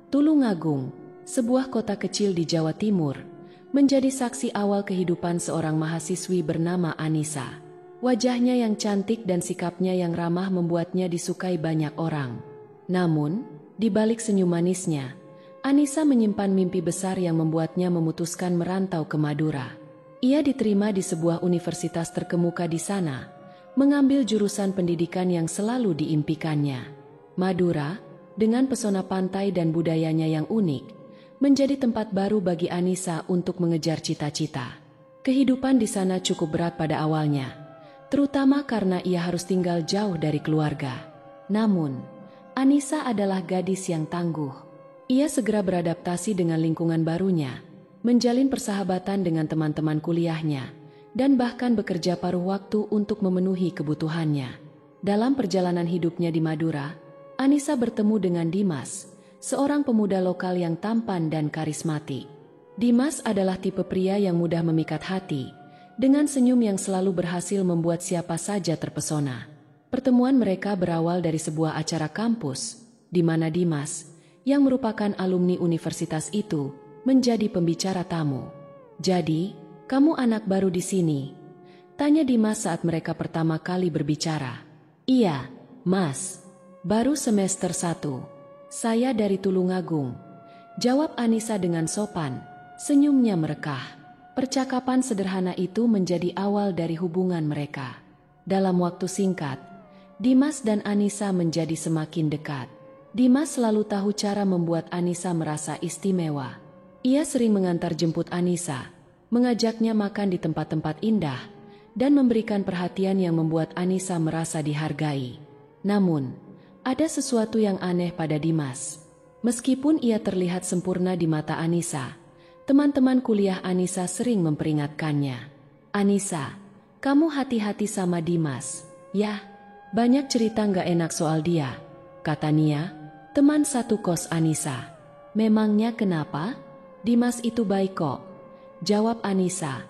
Tulungagung, sebuah kota kecil di Jawa Timur, menjadi saksi awal kehidupan seorang mahasiswi bernama Anissa. Wajahnya yang cantik dan sikapnya yang ramah membuatnya disukai banyak orang. Namun, di balik senyum manisnya, Anissa menyimpan mimpi besar yang membuatnya memutuskan merantau ke Madura. Ia diterima di sebuah universitas terkemuka di sana, mengambil jurusan pendidikan yang selalu diimpikannya. Madura, dengan pesona pantai dan budayanya yang unik, menjadi tempat baru bagi Anissa untuk mengejar cita-cita. Kehidupan di sana cukup berat pada awalnya, terutama karena ia harus tinggal jauh dari keluarga. Namun, Anissa adalah gadis yang tangguh. Ia segera beradaptasi dengan lingkungan barunya, menjalin persahabatan dengan teman-teman kuliahnya, dan bahkan bekerja paruh waktu untuk memenuhi kebutuhannya. Dalam perjalanan hidupnya di Madura, Anissa bertemu dengan Dimas, seorang pemuda lokal yang tampan dan karismatik. Dimas adalah tipe pria yang mudah memikat hati, dengan senyum yang selalu berhasil membuat siapa saja terpesona. Pertemuan mereka berawal dari sebuah acara kampus, di mana Dimas, yang merupakan alumni universitas itu, menjadi pembicara tamu. "Jadi, kamu anak baru di sini?" tanya Dimas saat mereka pertama kali berbicara. "Iya, Mas. Baru semester 1. Saya dari Tulungagung," jawab Anissa dengan sopan, senyumnya merekah. Percakapan sederhana itu menjadi awal dari hubungan mereka. Dalam waktu singkat, Dimas dan Anissa menjadi semakin dekat. Dimas selalu tahu cara membuat Anissa merasa istimewa. Ia sering mengantar jemput Anissa, mengajaknya makan di tempat-tempat indah, dan memberikan perhatian yang membuat Anissa merasa dihargai. Namun, ada sesuatu yang aneh pada Dimas. Meskipun ia terlihat sempurna di mata Anissa, teman-teman kuliah Anissa sering memperingatkannya. "Anissa, kamu hati-hati sama Dimas, ya. Banyak cerita nggak enak soal dia," kata Nia, teman satu kos Anissa. "Memangnya kenapa?" "Dimas itu baik kok," jawab Anissa.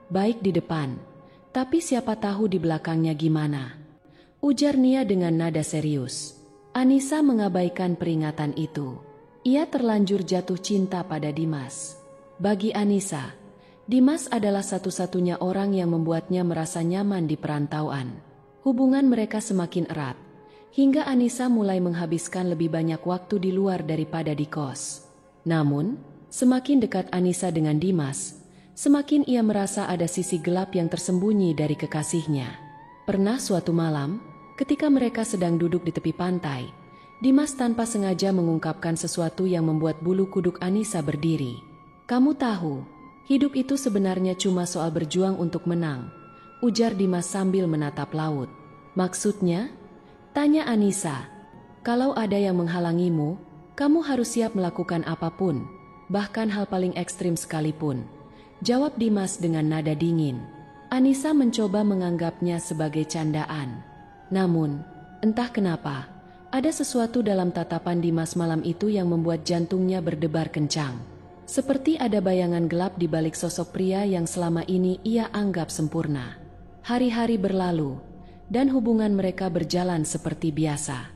"Baik di depan, tapi siapa tahu di belakangnya gimana," ujar Nia dengan nada serius. Anissa mengabaikan peringatan itu. Ia terlanjur jatuh cinta pada Dimas. Bagi Anissa, Dimas adalah satu-satunya orang yang membuatnya merasa nyaman di perantauan. Hubungan mereka semakin erat, hingga Anissa mulai menghabiskan lebih banyak waktu di luar daripada di kos. Namun, semakin dekat Anissa dengan Dimas, semakin ia merasa ada sisi gelap yang tersembunyi dari kekasihnya. Pernah suatu malam, ketika mereka sedang duduk di tepi pantai, Dimas tanpa sengaja mengungkapkan sesuatu yang membuat bulu kuduk Anissa berdiri. "Kamu tahu, hidup itu sebenarnya cuma soal berjuang untuk menang," ujar Dimas sambil menatap laut. "Maksudnya?" tanya Anissa. "Kalau ada yang menghalangimu, kamu harus siap melakukan apapun, bahkan hal paling ekstrim sekalipun," jawab Dimas dengan nada dingin. Anissa mencoba menganggapnya sebagai candaan. Namun, entah kenapa, ada sesuatu dalam tatapan Dimas malam itu yang membuat jantungnya berdebar kencang. Seperti ada bayangan gelap di balik sosok pria yang selama ini ia anggap sempurna. Hari-hari berlalu, dan hubungan mereka berjalan seperti biasa.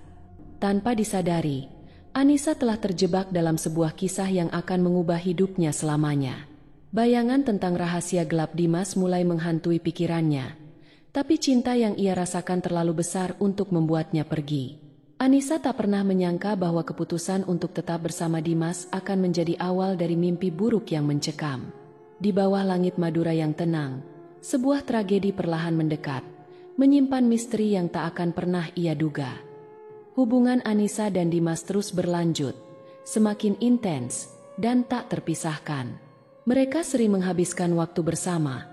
Tanpa disadari, Anissa telah terjebak dalam sebuah kisah yang akan mengubah hidupnya selamanya. Bayangan tentang rahasia gelap Dimas mulai menghantui pikirannya, tapi cinta yang ia rasakan terlalu besar untuk membuatnya pergi. Anissa tak pernah menyangka bahwa keputusan untuk tetap bersama Dimas akan menjadi awal dari mimpi buruk yang mencekam. Di bawah langit Madura yang tenang, sebuah tragedi perlahan mendekat, menyimpan misteri yang tak akan pernah ia duga. Hubungan Anissa dan Dimas terus berlanjut, semakin intens dan tak terpisahkan. Mereka sering menghabiskan waktu bersama,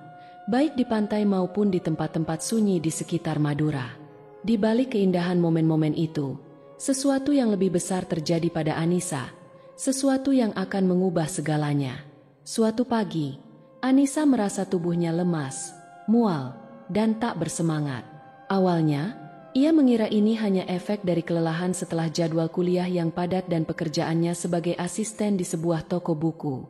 baik di pantai maupun di tempat-tempat sunyi di sekitar Madura. Di balik keindahan momen-momen itu, sesuatu yang lebih besar terjadi pada Anissa, sesuatu yang akan mengubah segalanya. Suatu pagi, Anissa merasa tubuhnya lemas, mual, dan tak bersemangat. Awalnya, ia mengira ini hanya efek dari kelelahan setelah jadwal kuliah yang padat dan pekerjaannya sebagai asisten di sebuah toko buku.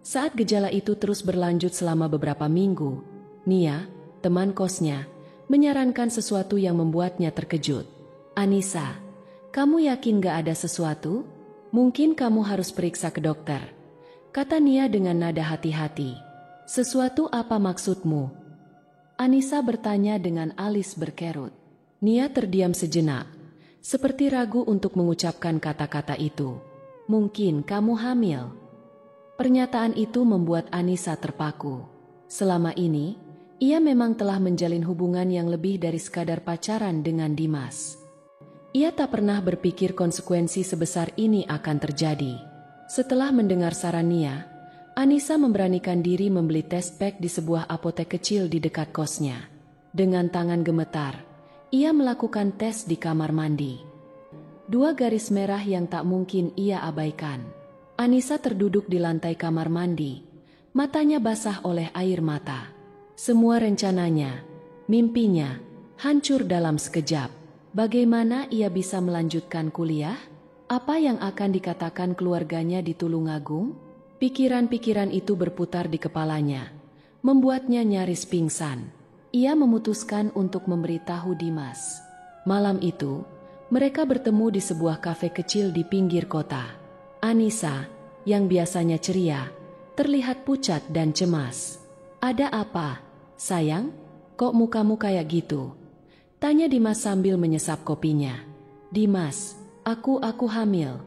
Saat gejala itu terus berlanjut selama beberapa minggu, Nia, teman kosnya, menyarankan sesuatu yang membuatnya terkejut. "Anissa, kamu yakin gak ada sesuatu?" Mungkin kamu harus periksa ke dokter, kata Nia dengan nada hati-hati. Sesuatu apa maksudmu? Anissa bertanya dengan alis berkerut. Nia terdiam sejenak, seperti ragu untuk mengucapkan kata-kata itu. Mungkin kamu hamil. Pernyataan itu membuat Anissa terpaku. Selama ini, ia memang telah menjalin hubungan yang lebih dari sekadar pacaran dengan Dimas. Ia tak pernah berpikir konsekuensi sebesar ini akan terjadi. Setelah mendengar saran Nia, Anissa memberanikan diri membeli tes pack di sebuah apotek kecil di dekat kosnya. Dengan tangan gemetar, ia melakukan tes di kamar mandi. 2 garis merah yang tak mungkin ia abaikan. Anissa terduduk di lantai kamar mandi, matanya basah oleh air mata. Semua rencananya, mimpinya, hancur dalam sekejap. Bagaimana ia bisa melanjutkan kuliah? Apa yang akan dikatakan keluarganya di Tulungagung? Pikiran-pikiran itu berputar di kepalanya, membuatnya nyaris pingsan. Ia memutuskan untuk memberitahu Dimas. Malam itu, mereka bertemu di sebuah kafe kecil di pinggir kota. Anissa, yang biasanya ceria, terlihat pucat dan cemas. Ada apa, sayang? Kok mukamu kayak gitu? Tanya Dimas sambil menyesap kopinya. Dimas, aku hamil,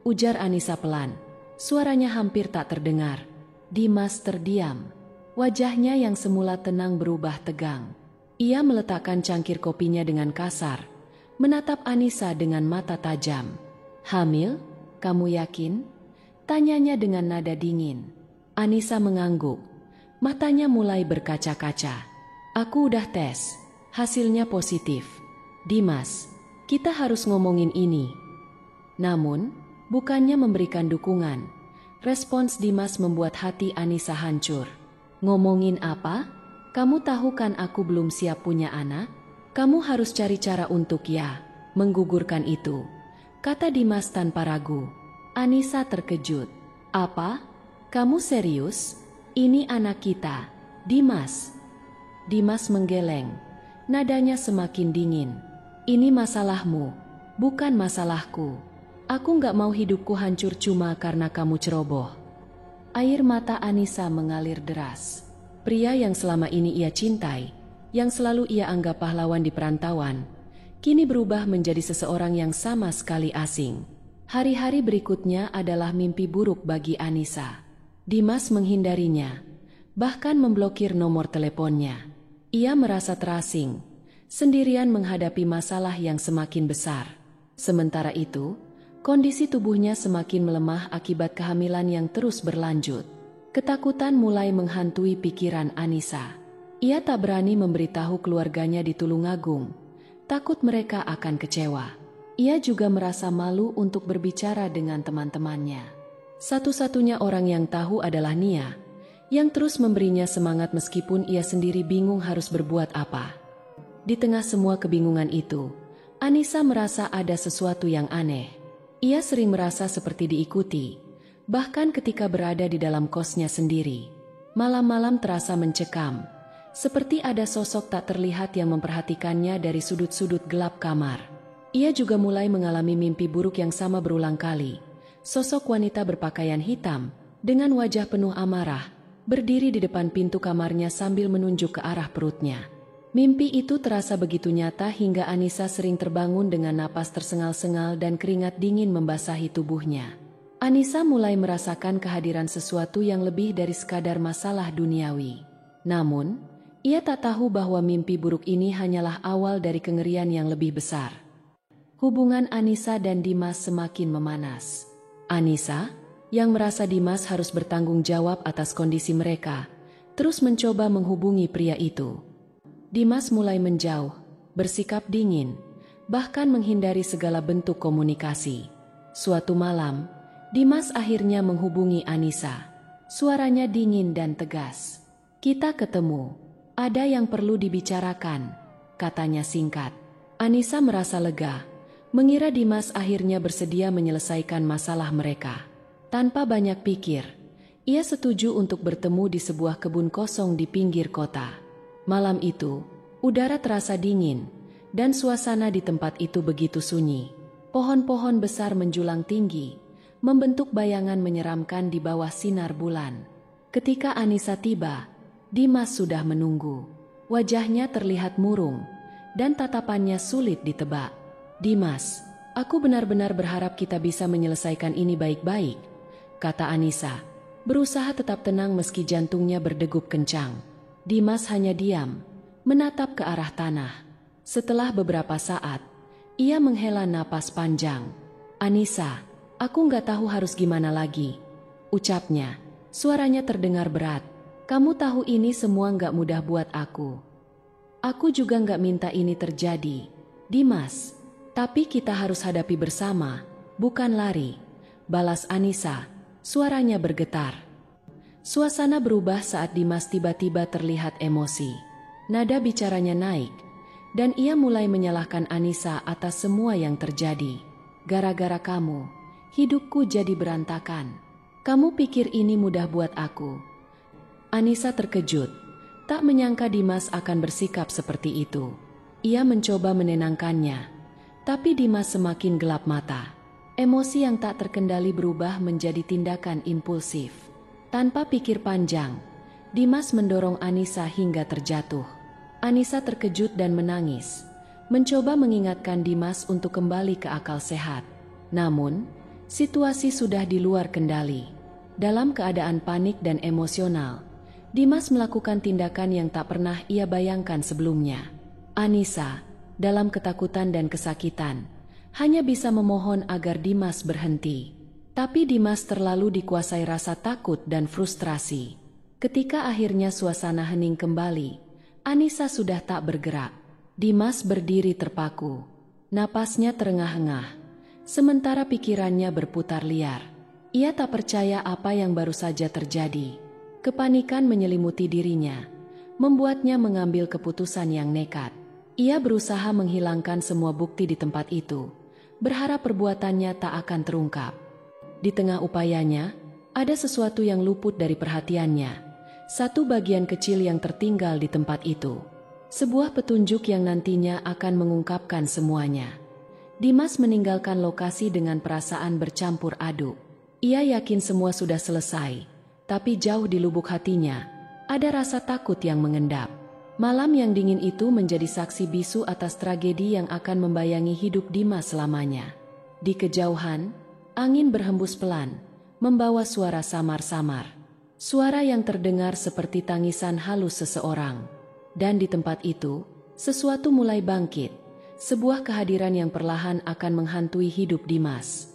ujar Anissa pelan. Suaranya hampir tak terdengar. Dimas terdiam. Wajahnya yang semula tenang berubah tegang. Ia meletakkan cangkir kopinya dengan kasar, menatap Anissa dengan mata tajam. Hamil? Kamu yakin? Tanyanya dengan nada dingin. Anissa mengangguk. Matanya mulai berkaca-kaca. Aku udah tes. Hasilnya positif. Dimas, kita harus ngomongin ini. Namun, bukannya memberikan dukungan. Respons Dimas membuat hati Anissa hancur. Ngomongin apa? Kamu tahu kan aku belum siap punya anak? Kamu harus cari cara untuk menggugurkan itu, kata Dimas tanpa ragu. Anissa terkejut. Apa? Kamu serius? Ini anak kita, Dimas. Dimas menggeleng. Nadanya semakin dingin. Ini masalahmu, bukan masalahku. Aku nggak mau hidupku hancur cuma karena kamu ceroboh. Air mata Anissa mengalir deras. Pria yang selama ini ia cintai, yang selalu ia anggap pahlawan di perantauan, kini berubah menjadi seseorang yang sama sekali asing. Hari-hari berikutnya adalah mimpi buruk bagi Anissa. Dimas menghindarinya, bahkan memblokir nomor teleponnya. Ia merasa terasing, sendirian menghadapi masalah yang semakin besar. Sementara itu, kondisi tubuhnya semakin melemah akibat kehamilan yang terus berlanjut. Ketakutan mulai menghantui pikiran Anissa. Ia tak berani memberitahu keluarganya di Tulungagung, takut mereka akan kecewa. Ia juga merasa malu untuk berbicara dengan teman-temannya. Satu-satunya orang yang tahu adalah Nia, yang terus memberinya semangat meskipun ia sendiri bingung harus berbuat apa. Di tengah semua kebingungan itu, Anissa merasa ada sesuatu yang aneh. Ia sering merasa seperti diikuti, bahkan ketika berada di dalam kosnya sendiri. Malam-malam terasa mencekam, seperti ada sosok tak terlihat yang memperhatikannya dari sudut-sudut gelap kamar. Ia juga mulai mengalami mimpi buruk yang sama berulang kali. Sosok wanita berpakaian hitam, dengan wajah penuh amarah, berdiri di depan pintu kamarnya sambil menunjuk ke arah perutnya. Mimpi itu terasa begitu nyata hingga Anissa sering terbangun dengan napas tersengal-sengal dan keringat dingin membasahi tubuhnya. Anissa mulai merasakan kehadiran sesuatu yang lebih dari sekadar masalah duniawi. Namun, ia tak tahu bahwa mimpi buruk ini hanyalah awal dari kengerian yang lebih besar. Hubungan Anissa dan Dimas semakin memanas. Anissa, yang merasa Dimas harus bertanggung jawab atas kondisi mereka, terus mencoba menghubungi pria itu. Dimas mulai menjauh, bersikap dingin, bahkan menghindari segala bentuk komunikasi. Suatu malam, Dimas akhirnya menghubungi Anissa. Suaranya dingin dan tegas. Kita ketemu, ada yang perlu dibicarakan, katanya singkat. Anissa merasa lega, mengira Dimas akhirnya bersedia menyelesaikan masalah mereka. Tanpa banyak pikir, ia setuju untuk bertemu di sebuah kebun kosong di pinggir kota. Malam itu, udara terasa dingin, dan suasana di tempat itu begitu sunyi. Pohon-pohon besar menjulang tinggi, membentuk bayangan menyeramkan di bawah sinar bulan. Ketika Anissa tiba, Dimas sudah menunggu. Wajahnya terlihat murung, dan tatapannya sulit ditebak. "Dimas, aku benar-benar berharap kita bisa menyelesaikan ini baik-baik," kata Anissa, berusaha tetap tenang meski jantungnya berdegup kencang. Dimas hanya diam, menatap ke arah tanah. Setelah beberapa saat, ia menghela napas panjang. "Anissa, aku nggak tahu harus gimana lagi," ucapnya. Suaranya terdengar berat. "Kamu tahu ini semua nggak mudah buat aku. Aku juga nggak minta ini terjadi, Dimas. Tapi kita harus hadapi bersama, bukan lari," balas Anissa. Suaranya bergetar. Suasana berubah saat Dimas tiba-tiba terlihat emosi. Nada bicaranya naik, dan ia mulai menyalahkan Anissa atas semua yang terjadi. "Gara-gara kamu, hidupku jadi berantakan. Kamu pikir ini mudah buat aku?" Anissa terkejut, tak menyangka Dimas akan bersikap seperti itu. Ia mencoba menenangkannya, tapi Dimas semakin gelap mata. Emosi yang tak terkendali berubah menjadi tindakan impulsif. Tanpa pikir panjang, Dimas mendorong Anissa hingga terjatuh. Anissa terkejut dan menangis, mencoba mengingatkan Dimas untuk kembali ke akal sehat. Namun, situasi sudah di luar kendali. Dalam keadaan panik dan emosional, Dimas melakukan tindakan yang tak pernah ia bayangkan sebelumnya. Anissa, dalam ketakutan dan kesakitan, hanya bisa memohon agar Dimas berhenti. Tapi Dimas terlalu dikuasai rasa takut dan frustrasi. Ketika akhirnya suasana hening kembali, Anissa sudah tak bergerak. Dimas berdiri terpaku. Napasnya terengah-engah, sementara pikirannya berputar liar. Ia tak percaya apa yang baru saja terjadi. Kepanikan menyelimuti dirinya, membuatnya mengambil keputusan yang nekat. Ia berusaha menghilangkan semua bukti di tempat itu, berharap perbuatannya tak akan terungkap. Di tengah upayanya, ada sesuatu yang luput dari perhatiannya. Satu bagian kecil yang tertinggal di tempat itu. Sebuah petunjuk yang nantinya akan mengungkapkan semuanya. Dimas meninggalkan lokasi dengan perasaan bercampur aduk. Ia yakin semua sudah selesai, tapi jauh di lubuk hatinya, ada rasa takut yang mengendap. Malam yang dingin itu menjadi saksi bisu atas tragedi yang akan membayangi hidup Dimas selamanya. Di kejauhan, angin berhembus pelan, membawa suara samar-samar. Suara yang terdengar seperti tangisan halus seseorang. Dan di tempat itu, sesuatu mulai bangkit. Sebuah kehadiran yang perlahan akan menghantui hidup Dimas.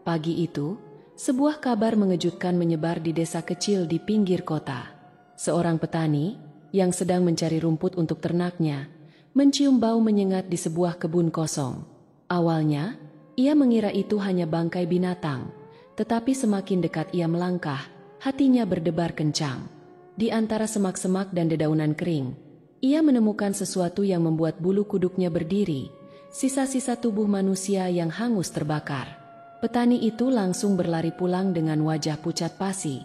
Pagi itu, sebuah kabar mengejutkan menyebar di desa kecil di pinggir kota. Seorang petani, yang sedang mencari rumput untuk ternaknya, mencium bau menyengat di sebuah kebun kosong. Awalnya, ia mengira itu hanya bangkai binatang, tetapi semakin dekat ia melangkah, hatinya berdebar kencang. Di antara semak-semak dan dedaunan kering, ia menemukan sesuatu yang membuat bulu kuduknya berdiri, sisa-sisa tubuh manusia yang hangus terbakar. Petani itu langsung berlari pulang dengan wajah pucat pasi,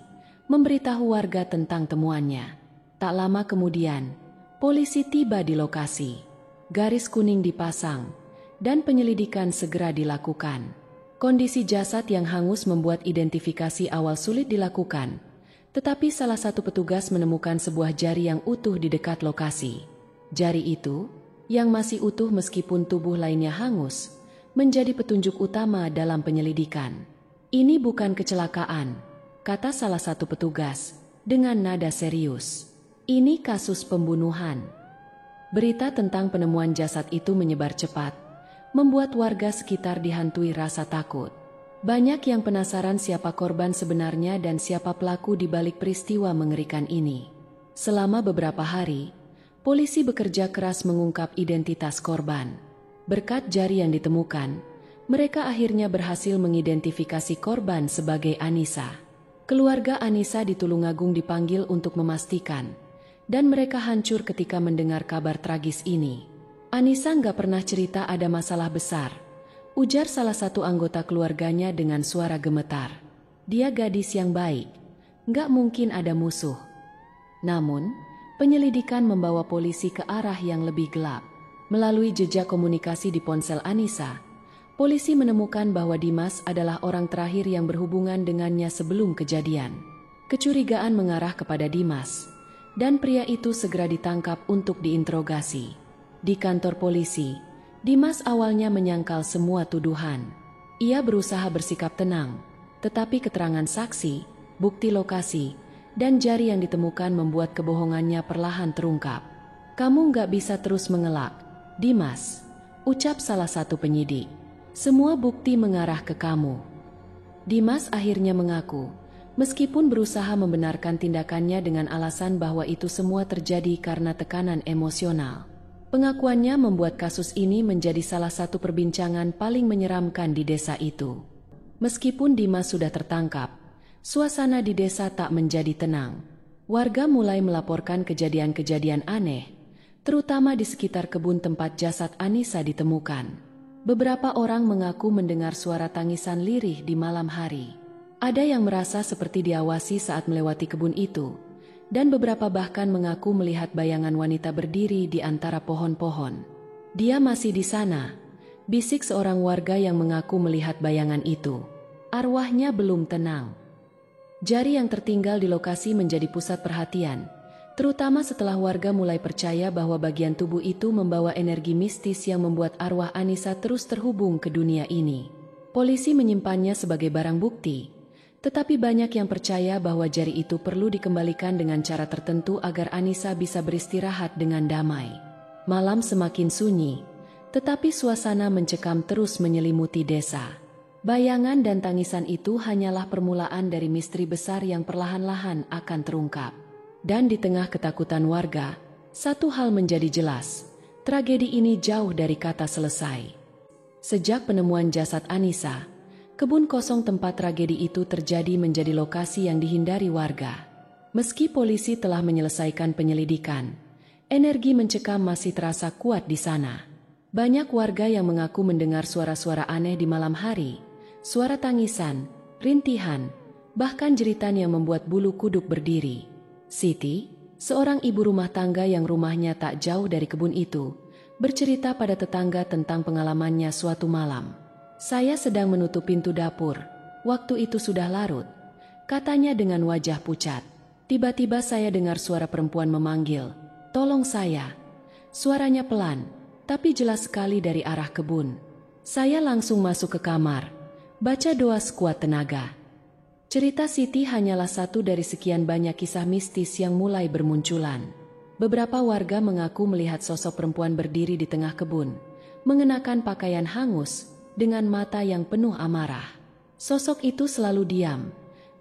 memberitahu warga tentang temuannya. Tak lama kemudian, polisi tiba di lokasi. Garis kuning dipasang, dan penyelidikan segera dilakukan. Kondisi jasad yang hangus membuat identifikasi awal sulit dilakukan, tetapi salah satu petugas menemukan sebuah jari yang utuh di dekat lokasi. Jari itu, yang masih utuh meskipun tubuh lainnya hangus, menjadi petunjuk utama dalam penyelidikan. "Ini bukan kecelakaan," kata salah satu petugas, dengan nada serius. "Ini kasus pembunuhan." Berita tentang penemuan jasad itu menyebar cepat, membuat warga sekitar dihantui rasa takut. Banyak yang penasaran siapa korban sebenarnya dan siapa pelaku di balik peristiwa mengerikan ini. Selama beberapa hari, polisi bekerja keras mengungkap identitas korban. Berkat jari yang ditemukan, mereka akhirnya berhasil mengidentifikasi korban sebagai Anissa. Keluarga Anissa di Tulungagung dipanggil untuk memastikan, dan mereka hancur ketika mendengar kabar tragis ini. "Anissa nggak pernah cerita ada masalah besar," ujar salah satu anggota keluarganya dengan suara gemetar. "Dia gadis yang baik, nggak mungkin ada musuh." Namun, penyelidikan membawa polisi ke arah yang lebih gelap. Melalui jejak komunikasi di ponsel Anissa, Polisi menemukan bahwa Dimas adalah orang terakhir yang berhubungan dengannya sebelum kejadian. Kecurigaan mengarah kepada Dimas, dan pria itu segera ditangkap untuk diinterogasi. Di kantor polisi, Dimas awalnya menyangkal semua tuduhan. Ia berusaha bersikap tenang, tetapi keterangan saksi, bukti lokasi, dan jari yang ditemukan membuat kebohongannya perlahan terungkap. "Kamu nggak bisa terus mengelak, Dimas," ucap salah satu penyidik. "Semua bukti mengarah ke kamu." Dimas akhirnya mengaku, meskipun berusaha membenarkan tindakannya dengan alasan bahwa itu semua terjadi karena tekanan emosional. Pengakuannya membuat kasus ini menjadi salah satu perbincangan paling menyeramkan di desa itu. Meskipun Dimas sudah tertangkap, suasana di desa tak menjadi tenang. Warga mulai melaporkan kejadian-kejadian aneh, terutama di sekitar kebun tempat jasad Anissa ditemukan. Beberapa orang mengaku mendengar suara tangisan lirih di malam hari. Ada yang merasa seperti diawasi saat melewati kebun itu, dan beberapa bahkan mengaku melihat bayangan wanita berdiri di antara pohon-pohon. "Dia masih di sana," bisik seorang warga yang mengaku melihat bayangan itu. "Arwahnya belum tenang." Jari yang tertinggal di lokasi menjadi pusat perhatian, terutama setelah warga mulai percaya bahwa bagian tubuh itu membawa energi mistis yang membuat arwah Anissa terus terhubung ke dunia ini. Polisi menyimpannya sebagai barang bukti, tetapi banyak yang percaya bahwa jari itu perlu dikembalikan dengan cara tertentu agar Anissa bisa beristirahat dengan damai. Malam semakin sunyi, tetapi suasana mencekam terus menyelimuti desa. Bayangan dan tangisan itu hanyalah permulaan dari misteri besar yang perlahan-lahan akan terungkap. Dan di tengah ketakutan warga, satu hal menjadi jelas, tragedi ini jauh dari kata selesai. Sejak penemuan jasad Anissa, kebun kosong tempat tragedi itu terjadi menjadi lokasi yang dihindari warga. Meski polisi telah menyelesaikan penyelidikan, energi mencekam masih terasa kuat di sana. Banyak warga yang mengaku mendengar suara-suara aneh di malam hari, suara tangisan, rintihan, bahkan jeritan yang membuat bulu kuduk berdiri. Siti, seorang ibu rumah tangga yang rumahnya tak jauh dari kebun itu, bercerita pada tetangga tentang pengalamannya suatu malam. "Saya sedang menutup pintu dapur. Waktu itu sudah larut," katanya dengan wajah pucat. "Tiba-tiba saya dengar suara perempuan memanggil, 'Tolong saya.' Suaranya pelan, tapi jelas sekali dari arah kebun. Saya langsung masuk ke kamar, baca doa sekuat tenaga." Cerita Siti hanyalah satu dari sekian banyak kisah mistis yang mulai bermunculan. Beberapa warga mengaku melihat sosok perempuan berdiri di tengah kebun, mengenakan pakaian hangus, dengan mata yang penuh amarah. Sosok itu selalu diam,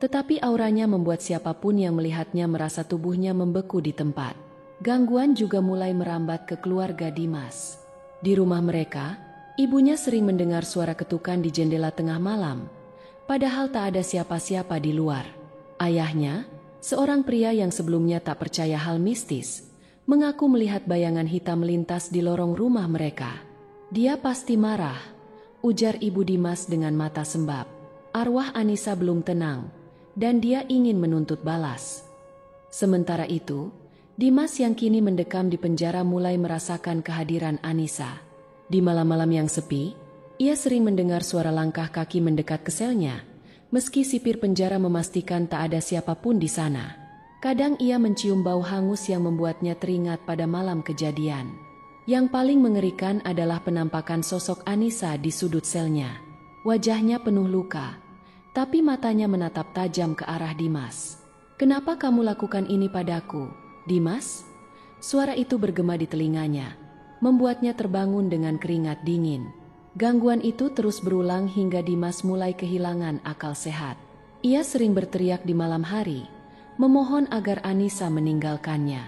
tetapi auranya membuat siapapun yang melihatnya merasa tubuhnya membeku di tempat. Gangguan juga mulai merambat ke keluarga Dimas. Di rumah mereka, ibunya sering mendengar suara ketukan di jendela tengah malam, padahal tak ada siapa-siapa di luar. Ayahnya, seorang pria yang sebelumnya tak percaya hal mistis, mengaku melihat bayangan hitam melintas di lorong rumah mereka. "Dia pasti marah," ujar ibu Dimas dengan mata sembab. "Arwah Anissa belum tenang, dan dia ingin menuntut balas." Sementara itu, Dimas yang kini mendekam di penjara mulai merasakan kehadiran Anissa. Di malam-malam yang sepi, ia sering mendengar suara langkah kaki mendekat ke selnya, meski sipir penjara memastikan tak ada siapapun di sana. Kadang ia mencium bau hangus yang membuatnya teringat pada malam kejadian. Yang paling mengerikan adalah penampakan sosok Anissa di sudut selnya. Wajahnya penuh luka, tapi matanya menatap tajam ke arah Dimas. "Kenapa kamu lakukan ini padaku, Dimas?" Suara itu bergema di telinganya, membuatnya terbangun dengan keringat dingin. Gangguan itu terus berulang hingga Dimas mulai kehilangan akal sehat. Ia sering berteriak di malam hari, memohon agar Anissa meninggalkannya.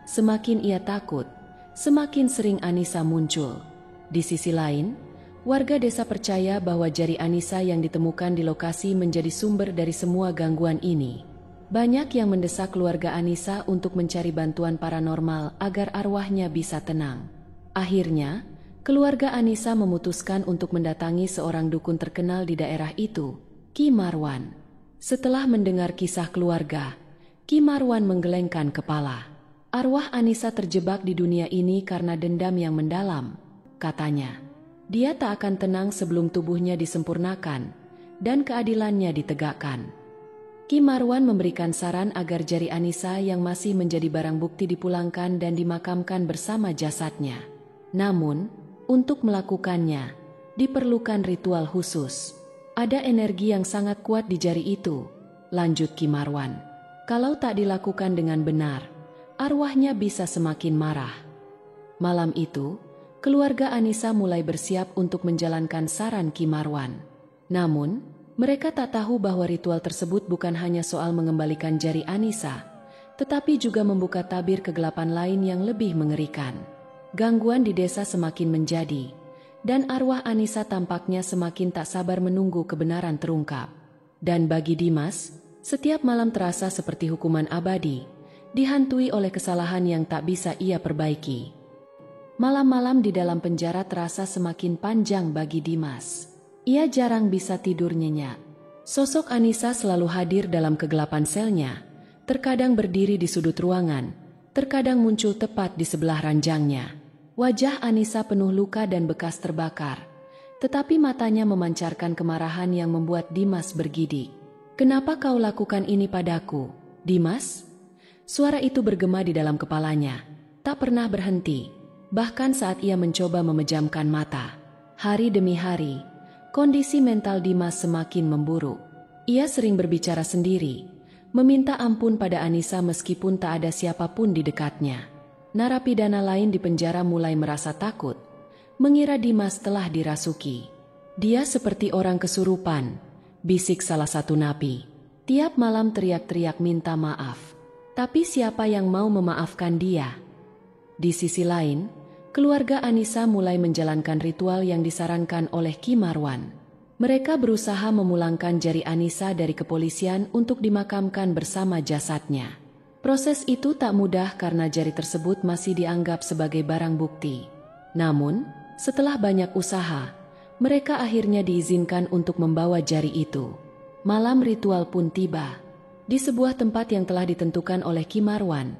Semakin ia takut, semakin sering Anissa muncul. Di sisi lain, warga desa percaya bahwa jari Anissa yang ditemukan di lokasi menjadi sumber dari semua gangguan ini. Banyak yang mendesak keluarga Anissa untuk mencari bantuan paranormal agar arwahnya bisa tenang. Akhirnya, keluarga Anissa memutuskan untuk mendatangi seorang dukun terkenal di daerah itu, Ki Marwan. Setelah mendengar kisah keluarga, Ki Marwan menggelengkan kepala. "Arwah Anissa terjebak di dunia ini karena dendam yang mendalam," katanya. Dia tak akan tenang sebelum tubuhnya disempurnakan dan keadilannya ditegakkan. Ki Marwan memberikan saran agar jari Anissa yang masih menjadi barang bukti dipulangkan dan dimakamkan bersama jasadnya. Namun, untuk melakukannya, diperlukan ritual khusus. Ada energi yang sangat kuat di jari itu, lanjut Ki Marwan. Kalau tak dilakukan dengan benar, arwahnya bisa semakin marah. Malam itu, keluarga Anissa mulai bersiap untuk menjalankan saran Ki Marwan. Namun, mereka tak tahu bahwa ritual tersebut bukan hanya soal mengembalikan jari Anissa, tetapi juga membuka tabir kegelapan lain yang lebih mengerikan. Gangguan di desa semakin menjadi, dan arwah Anissa tampaknya semakin tak sabar menunggu kebenaran terungkap. Dan bagi Dimas, setiap malam terasa seperti hukuman abadi, dihantui oleh kesalahan yang tak bisa ia perbaiki. Malam-malam di dalam penjara terasa semakin panjang bagi Dimas. Ia jarang bisa tidur nyenyak. Sosok Anissa selalu hadir dalam kegelapan selnya, terkadang berdiri di sudut ruangan, terkadang muncul tepat di sebelah ranjangnya. Wajah Anissa penuh luka dan bekas terbakar, tetapi matanya memancarkan kemarahan yang membuat Dimas bergidik. "Kenapa kau lakukan ini padaku, Dimas?" Suara itu bergema di dalam kepalanya, tak pernah berhenti, bahkan saat ia mencoba memejamkan mata. Hari demi hari, kondisi mental Dimas semakin memburuk. Ia sering berbicara sendiri, meminta ampun pada Anissa meskipun tak ada siapapun di dekatnya. Narapidana lain di penjara mulai merasa takut, mengira Dimas telah dirasuki. "Dia seperti orang kesurupan," bisik salah satu napi. "Tiap malam teriak-teriak minta maaf. Tapi siapa yang mau memaafkan dia?" Di sisi lain, keluarga Anissa mulai menjalankan ritual yang disarankan oleh Ki Marwan. Mereka berusaha memulangkan jari Anissa dari kepolisian untuk dimakamkan bersama jasadnya. Proses itu tak mudah karena jari tersebut masih dianggap sebagai barang bukti. Namun, setelah banyak usaha, mereka akhirnya diizinkan untuk membawa jari itu. Malam ritual pun tiba. Di sebuah tempat yang telah ditentukan oleh Ki Marwan,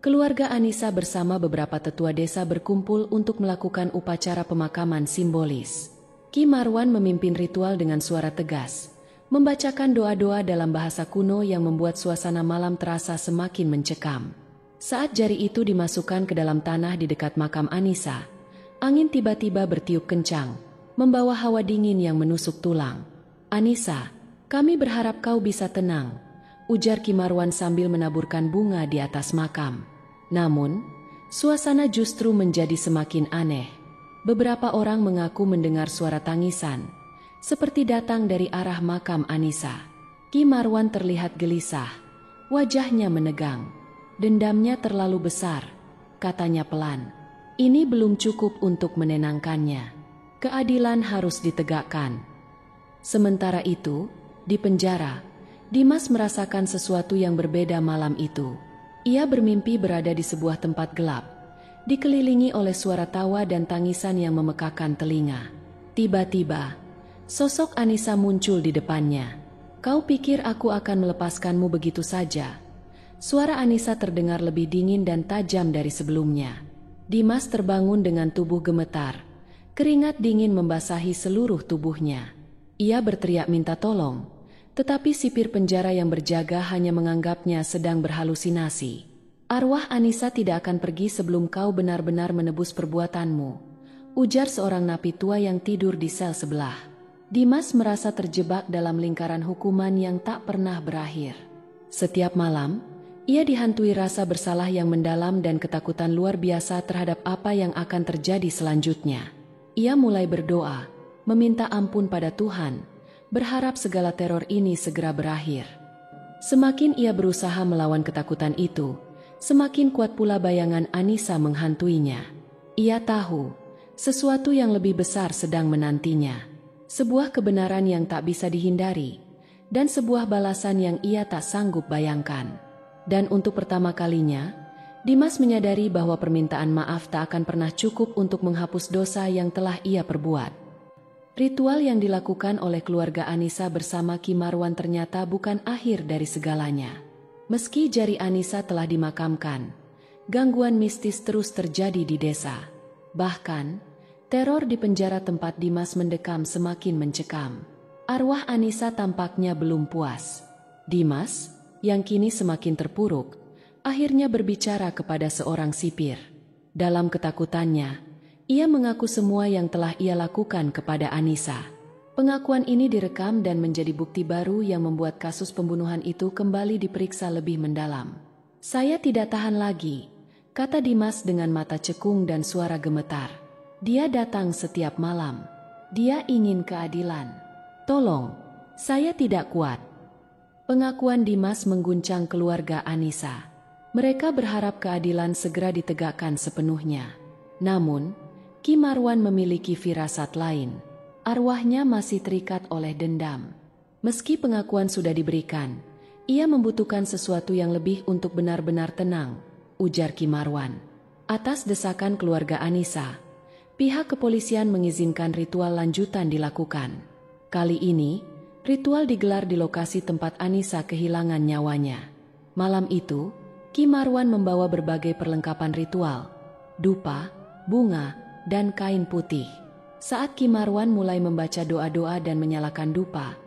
keluarga Anissa bersama beberapa tetua desa berkumpul untuk melakukan upacara pemakaman simbolis. Ki Marwan memimpin ritual dengan suara tegas, membacakan doa-doa dalam bahasa kuno yang membuat suasana malam terasa semakin mencekam. Saat jari itu dimasukkan ke dalam tanah di dekat makam Anissa, angin tiba-tiba bertiup kencang, membawa hawa dingin yang menusuk tulang. "Anissa, kami berharap kau bisa tenang," ujar Ki Marwan sambil menaburkan bunga di atas makam. Namun, suasana justru menjadi semakin aneh. Beberapa orang mengaku mendengar suara tangisan, seperti datang dari arah makam Anissa. Ki Marwan terlihat gelisah, wajahnya menegang. "Dendamnya terlalu besar," katanya pelan. "Ini belum cukup untuk menenangkannya. Keadilan harus ditegakkan." Sementara itu, di penjara, Dimas merasakan sesuatu yang berbeda malam itu. Ia bermimpi berada di sebuah tempat gelap, dikelilingi oleh suara tawa dan tangisan yang memekakan telinga. Tiba-tiba, sosok Anissa muncul di depannya. "Kau pikir aku akan melepaskanmu begitu saja?" Suara Anissa terdengar lebih dingin dan tajam dari sebelumnya. Dimas terbangun dengan tubuh gemetar. Keringat dingin membasahi seluruh tubuhnya. Ia berteriak minta tolong, tetapi sipir penjara yang berjaga hanya menganggapnya sedang berhalusinasi. "Arwah Anissa tidak akan pergi sebelum kau benar-benar menebus perbuatanmu," ujar seorang napi tua yang tidur di sel sebelah. Dimas merasa terjebak dalam lingkaran hukuman yang tak pernah berakhir. Setiap malam, ia dihantui rasa bersalah yang mendalam dan ketakutan luar biasa terhadap apa yang akan terjadi selanjutnya. Ia mulai berdoa, meminta ampun pada Tuhan, berharap segala teror ini segera berakhir. Semakin ia berusaha melawan ketakutan itu, semakin kuat pula bayangan Anissa menghantuinya. Ia tahu, sesuatu yang lebih besar sedang menantinya. Sebuah kebenaran yang tak bisa dihindari, dan sebuah balasan yang ia tak sanggup bayangkan. Dan untuk pertama kalinya, Dimas menyadari bahwa permintaan maaf tak akan pernah cukup untuk menghapus dosa yang telah ia perbuat. Ritual yang dilakukan oleh keluarga Anissa bersama Ki Marwan ternyata bukan akhir dari segalanya. Meski jari Anissa telah dimakamkan, gangguan mistis terus terjadi di desa. Bahkan, Teror di penjara tempat Dimas mendekam semakin mencekam. Arwah Anissa tampaknya belum puas. Dimas, yang kini semakin terpuruk, akhirnya berbicara kepada seorang sipir. Dalam ketakutannya, ia mengaku semua yang telah ia lakukan kepada Anissa. Pengakuan ini direkam dan menjadi bukti baru yang membuat kasus pembunuhan itu kembali diperiksa lebih mendalam. "Saya tidak tahan lagi," kata Dimas dengan mata cekung dan suara gemetar. "Dia datang setiap malam. Dia ingin keadilan. Tolong, saya tidak kuat." Pengakuan Dimas mengguncang keluarga Anissa. Mereka berharap keadilan segera ditegakkan sepenuhnya. Namun, Ki Marwan memiliki firasat lain. Arwahnya masih terikat oleh dendam. Meski pengakuan sudah diberikan, ia membutuhkan sesuatu yang lebih untuk benar-benar tenang, ujar Ki Marwan. Atas desakan keluarga Anissa, pihak kepolisian mengizinkan ritual lanjutan dilakukan. Kali ini, ritual digelar di lokasi tempat Anissa kehilangan nyawanya. Malam itu, Ki Marwan membawa berbagai perlengkapan ritual, dupa, bunga, dan kain putih. Saat Ki Marwan mulai membaca doa-doa dan menyalakan dupa,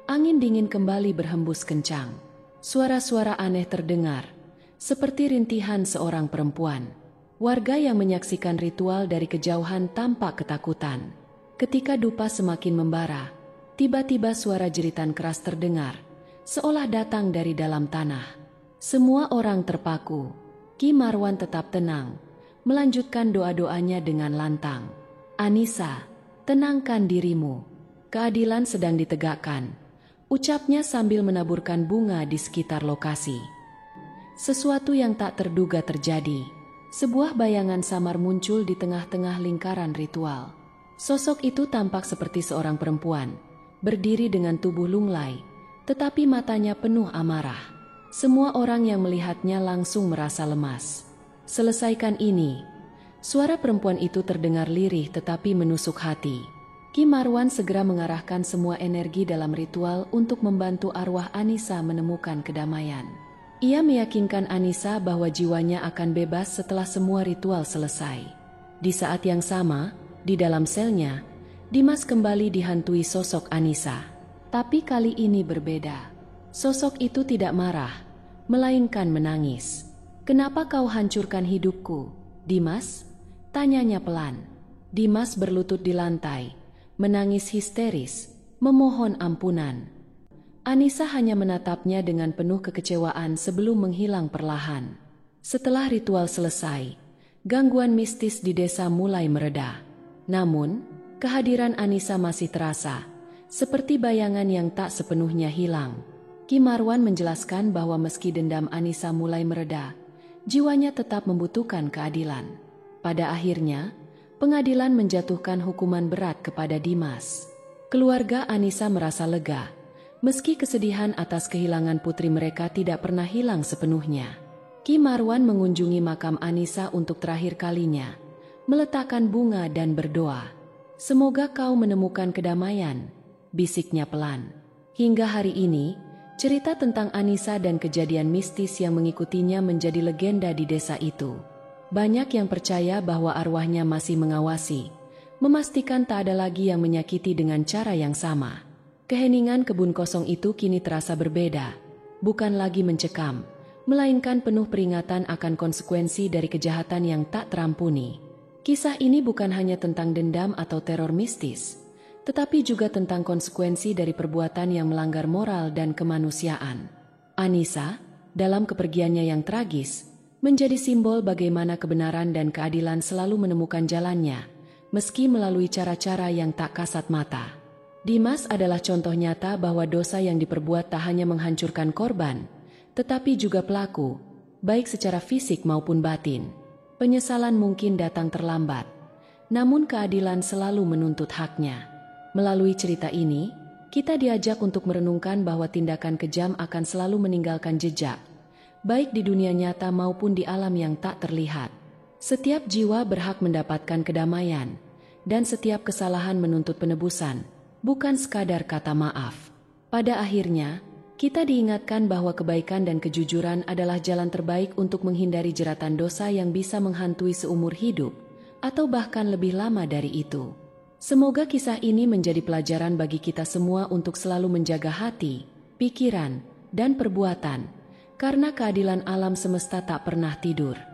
angin dingin kembali berhembus kencang. Suara-suara aneh terdengar, seperti rintihan seorang perempuan. Warga yang menyaksikan ritual dari kejauhan tampak ketakutan. Ketika dupa semakin membara, tiba-tiba suara jeritan keras terdengar, seolah datang dari dalam tanah. Semua orang terpaku. Ki Marwan tetap tenang, melanjutkan doa-doanya dengan lantang. "Anissa, tenangkan dirimu. Keadilan sedang ditegakkan," ucapnya sambil menaburkan bunga di sekitar lokasi. Sesuatu yang tak terduga terjadi. Sebuah bayangan samar muncul di tengah-tengah lingkaran ritual. Sosok itu tampak seperti seorang perempuan, berdiri dengan tubuh lunglai, tetapi matanya penuh amarah. Semua orang yang melihatnya langsung merasa lemas. "Selesaikan ini." Suara perempuan itu terdengar lirih tetapi menusuk hati. Ki Marwan segera mengarahkan semua energi dalam ritual untuk membantu arwah Anissa menemukan kedamaian. Ia meyakinkan Anissa bahwa jiwanya akan bebas setelah semua ritual selesai. Di saat yang sama, di dalam selnya, Dimas kembali dihantui sosok Anissa. Tapi kali ini berbeda. Sosok itu tidak marah, melainkan menangis. "Kenapa kau hancurkan hidupku, Dimas?" tanyanya pelan. Dimas berlutut di lantai, menangis histeris, memohon ampunan. Anissa hanya menatapnya dengan penuh kekecewaan sebelum menghilang perlahan. Setelah ritual selesai, gangguan mistis di desa mulai mereda. Namun, kehadiran Anissa masih terasa, seperti bayangan yang tak sepenuhnya hilang. Ki Marwan menjelaskan bahwa meski dendam Anissa mulai mereda, jiwanya tetap membutuhkan keadilan. Pada akhirnya, pengadilan menjatuhkan hukuman berat kepada Dimas. Keluarga Anissa merasa lega. Meski kesedihan atas kehilangan putri mereka tidak pernah hilang sepenuhnya. Ki Marwan mengunjungi makam Anissa untuk terakhir kalinya, meletakkan bunga dan berdoa. "Semoga kau menemukan kedamaian," bisiknya pelan. Hingga hari ini, cerita tentang Anissa dan kejadian mistis yang mengikutinya menjadi legenda di desa itu. Banyak yang percaya bahwa arwahnya masih mengawasi, memastikan tak ada lagi yang menyakiti dengan cara yang sama. Keheningan kebun kosong itu kini terasa berbeda, bukan lagi mencekam, melainkan penuh peringatan akan konsekuensi dari kejahatan yang tak terampuni. Kisah ini bukan hanya tentang dendam atau teror mistis, tetapi juga tentang konsekuensi dari perbuatan yang melanggar moral dan kemanusiaan. Anissa, dalam kepergiannya yang tragis, menjadi simbol bagaimana kebenaran dan keadilan selalu menemukan jalannya, meski melalui cara-cara yang tak kasat mata. Dimas adalah contoh nyata bahwa dosa yang diperbuat tak hanya menghancurkan korban, tetapi juga pelaku, baik secara fisik maupun batin. Penyesalan mungkin datang terlambat, namun keadilan selalu menuntut haknya. Melalui cerita ini, kita diajak untuk merenungkan bahwa tindakan kejam akan selalu meninggalkan jejak, baik di dunia nyata maupun di alam yang tak terlihat. Setiap jiwa berhak mendapatkan kedamaian, dan setiap kesalahan menuntut penebusan, bukan sekadar kata maaf. Pada akhirnya, kita diingatkan bahwa kebaikan dan kejujuran adalah jalan terbaik untuk menghindari jeratan dosa yang bisa menghantui seumur hidup, atau bahkan lebih lama dari itu. Semoga kisah ini menjadi pelajaran bagi kita semua untuk selalu menjaga hati, pikiran, dan perbuatan, karena keadilan alam semesta tak pernah tidur.